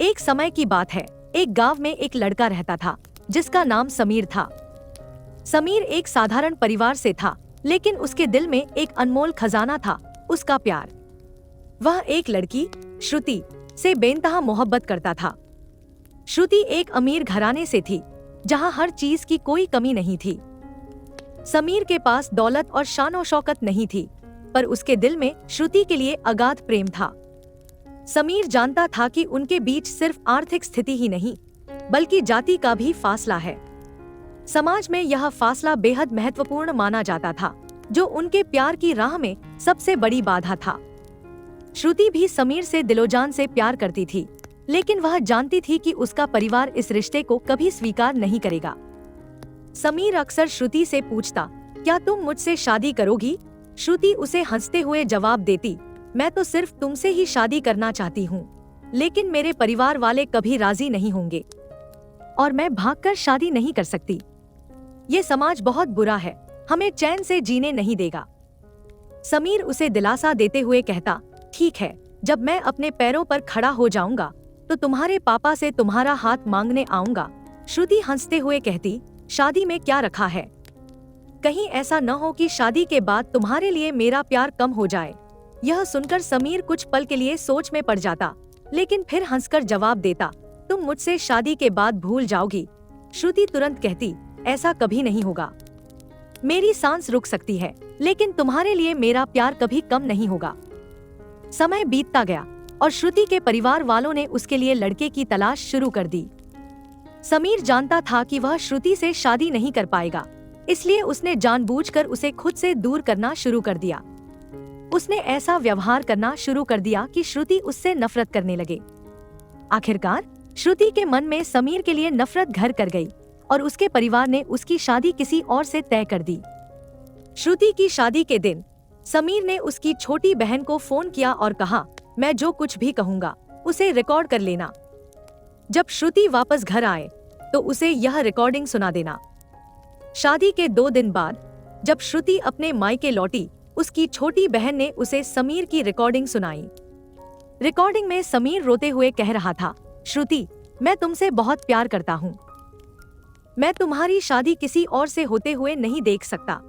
एक समय की बात है, एक गांव में एक लड़का रहता था जिसका नाम समीर था। समीर एक साधारण परिवार से था, लेकिन उसके दिल में एक अनमोल खजाना था, उसका प्यार। वह एक लड़की श्रुति से बेइंतहा मोहब्बत करता था। श्रुति एक अमीर घराने से थी, जहां हर चीज की कोई कमी नहीं थी। समीर के पास दौलत और शान शौकत नहीं थी, पर उसके दिल में श्रुति के लिए अगाध प्रेम था। समीर जानता था कि उनके बीच सिर्फ आर्थिक स्थिति ही नहीं, बल्कि जाति का भी फासला है। समाज में यह फासला बेहद महत्वपूर्ण माना जाता था, जो उनके प्यार की राह में सबसे बड़ी बाधा था। श्रुति भी समीर से दिलोजान से प्यार करती थी, लेकिन वह जानती थी कि उसका परिवार इस रिश्ते को कभी स्वीकार नहीं करेगा। समीर अक्सर श्रुति से पूछता, क्या तुम मुझसे शादी करोगी? श्रुति उसे हंसते हुए जवाब देती, मैं तो सिर्फ तुमसे ही शादी करना चाहती हूँ, लेकिन मेरे परिवार वाले कभी राजी नहीं होंगे और मैं भागकर शादी नहीं कर सकती। ये समाज बहुत बुरा है, हमें चैन से जीने नहीं देगा। समीर उसे दिलासा देते हुए कहता, ठीक है, जब मैं अपने पैरों पर खड़ा हो जाऊंगा तो तुम्हारे पापा से तुम्हारा हाथ मांगने आऊंगा। श्रुति हंसते हुए कहती, शादी में क्या रखा है? कहीं ऐसा न हो कि शादी के बाद तुम्हारे लिए मेरा प्यार कम हो जाए। यह सुनकर समीर कुछ पल के लिए सोच में पड़ जाता, लेकिन फिर हंसकर जवाब देता, तुम मुझसे शादी के बाद भूल जाओगी। श्रुति तुरंत कहती, ऐसा कभी नहीं होगा। मेरी सांस रुक सकती है, लेकिन तुम्हारे लिए मेरा प्यार कभी कम नहीं होगा। समय बीतता गया और श्रुति के परिवार वालों ने उसके लिए लड़के की तलाश शुरू कर दी। समीर जानता था कि वह श्रुति से शादी नहीं कर पाएगा, इसलिए उसने जानबूझकर उसे खुद से दूर करना शुरू कर दिया। उसने ऐसा व्यवहार करना शुरू कर दिया कि श्रुति उससे नफरत करने लगे। आखिरकार श्रुति के मन में समीर के लिए नफरत घर कर गई और उसके परिवार ने उसकी शादी किसी और से तय कर दी। श्रुति की शादी के दिन समीर ने उसकी छोटी बहन को फोन किया और कहा, मैं जो कुछ भी कहूँगा उसे रिकॉर्ड कर लेना। जब श्रुति वापस घर आए तो उसे यह रिकॉर्डिंग सुना देना। शादी के 2 दिन बाद जब श्रुति अपने मायके लौटी, उसकी छोटी बहन ने उसे समीर की रिकॉर्डिंग सुनाई। रिकॉर्डिंग में समीर रोते हुए कह रहा था, श्रुति, मैं तुमसे बहुत प्यार करता हूँ। मैं तुम्हारी शादी किसी और से होते हुए नहीं देख सकता,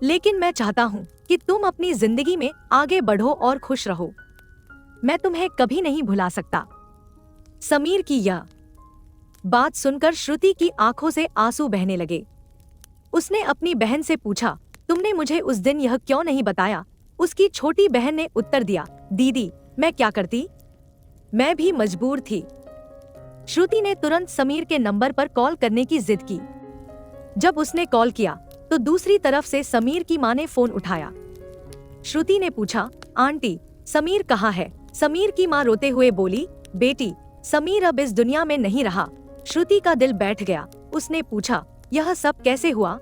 लेकिन मैं चाहता हूँ कि तुम अपनी जिंदगी में आगे बढ़ो और खुश रहो। मैं तुम्हें कभी नहीं भुला सकता। समीर की यह बात सुनकर श्रुति की आंखों से आंसू बहने लगे। उसने अपनी बहन से पूछा, तुमने मुझे उस दिन यह क्यों नहीं बताया? उसकी छोटी बहन ने उत्तर दिया, दीदी, मैं क्या करती? मैं भी मजबूर थी। श्रुति ने तुरंत समीर के नंबर पर कॉल करने की जिद की। जब उसने कॉल किया तो दूसरी तरफ से समीर की मां ने फोन उठाया। श्रुति ने पूछा, आंटी, समीर कहाँ है? समीर की मां रोते हुए बोली, बेटी, समीर अब इस दुनिया में नहीं रहा। श्रुति का दिल बैठ गया। उसने पूछा, यह सब कैसे हुआ?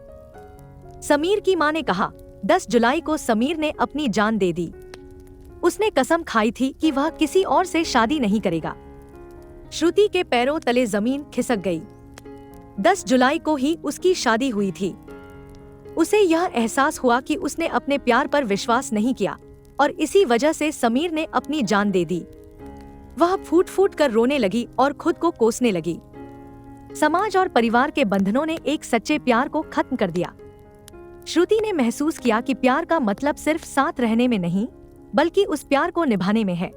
समीर की मां ने कहा, 10 जुलाई को समीर ने अपनी जान दे दी। उसने कसम खाई थी कि वह किसी और से शादी नहीं करेगा। श्रुति के पैरों तले जमीन खिसक गई। 10 जुलाई को ही उसकी शादी हुई थी। उसे यह एहसास हुआ कि उसने अपने प्यार पर विश्वास नहीं किया और इसी वजह से समीर ने अपनी जान दे दी। वह फूट फूट कर रोने लगी और खुद को कोसने लगी। समाज और परिवार के बंधनों ने एक सच्चे प्यार को खत्म कर दिया। श्रुति ने महसूस किया कि प्यार का मतलब सिर्फ साथ रहने में नहीं, बल्कि उस प्यार को निभाने में है।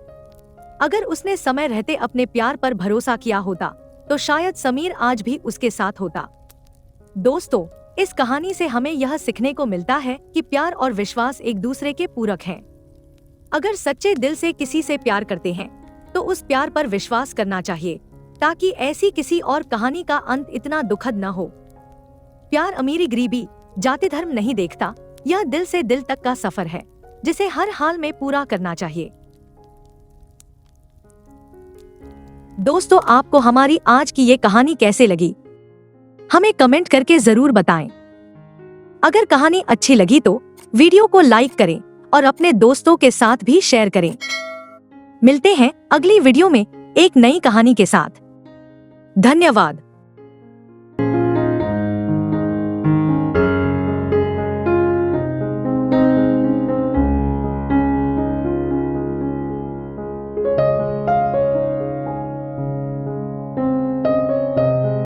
अगर उसने समय रहते अपने प्यार पर भरोसा किया होता तो शायद समीर आज भी उसके साथ होता। दोस्तों, इस कहानी से हमें यह सीखने को मिलता है कि प्यार और विश्वास एक दूसरे के पूरक हैं। अगर सच्चे दिल से किसी से प्यार करते हैं तो उस प्यार पर विश्वास करना चाहिए, ताकि ऐसी किसी और कहानी का अंत इतना दुखद न हो। प्यार अमीरी गरीबी जाति धर्म नहीं देखता, यह दिल से दिल तक का सफर है जिसे हर हाल में पूरा करना चाहिए। दोस्तों, आपको हमारी आज की ये कहानी कैसे लगी? हमें कमेंट करके जरूर बताएं। अगर कहानी अच्छी लगी तो वीडियो को लाइक करें और अपने दोस्तों के साथ भी शेयर करें। मिलते हैं अगली वीडियो में एक नई कहानी के साथ। धन्यवाद।